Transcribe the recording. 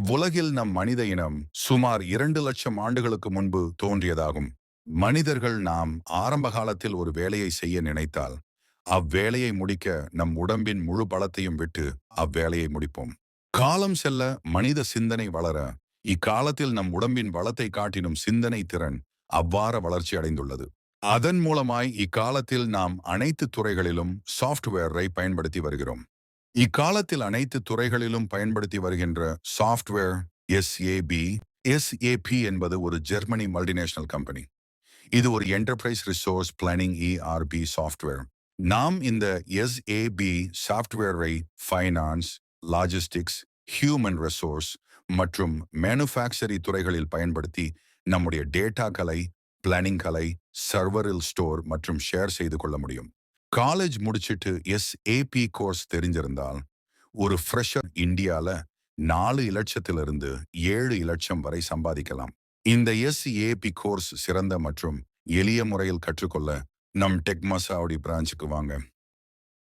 இவ்வுலகில் நம் மனித இனம் சுமார் 2 லட்சம் ஆண்டுகளுக்கு முன்பு தோன்றியதாகும். மனிதர்கள் நாம் ஆரம்ப காலத்தில் ஒரு வேலையை செய்ய நினைத்தால் அவ்வேலையை முடிக்க நம் உடம்பின் முழு பலத்தையும் விட்டு அவ்வேலையை முடிப்போம். காலம் செல்ல மனித சிந்தனை வளர இக்காலத்தில் நம் உடம்பின் பலத்தை காட்டினும் சிந்தனை திறன் அவ்வாற வளர்ச்சி அடைந்துள்ளது. அதன் மூலமாய் இக்காலத்தில் நாம் அனைத்து துறைகளிலும் சாஃப்ட்வேரை பயன்படுத்தி வருகிறோம். இக்காலத்தில் அனைத்து துறைகளிலும் பயன்படுத்தி வருகின்ற சாஃப்ட்வேர் எஸ்ஏபி. எஸ்ஏபி என்பது ஒரு ஜெர்மனி மல்டிநேஷனல் கம்பெனி. இது ஒரு enterprise resource planning ERP software. நாம் இந்த எஸ்ஏபி சாஃப்ட்வேரை ஃபைனான்ஸ், லாஜிஸ்டிக்ஸ், ஹியூமன் ரிசோர்ஸ் மற்றும் மேனுஃபேக்சரி துறைகளில் பயன்படுத்தி நம்முடைய டேட்டாக்களை, பிளானிங்களை சர்வரில் ஸ்டோர் மற்றும் ஷேர் செய்து கொள்ள முடியும். காலேஜ் முடிச்சிட்டு எஸ்ஏபி கோர்ஸ் தெரிஞ்சிருந்தால் ஒரு ஃப்ரெஷர் இந்தியால 4 இலட்சத்திலிருந்து 7 இலட்சம் வரை சம்பாதிக்கலாம். இந்த எஸ்ஏபி கோர்ஸ் சிறந்த மற்றும் எளிய முறையில் கற்றுக்கொள்ள நம் டெக் மசாவுடி பிரான்ச்சுக்கு வாங்க.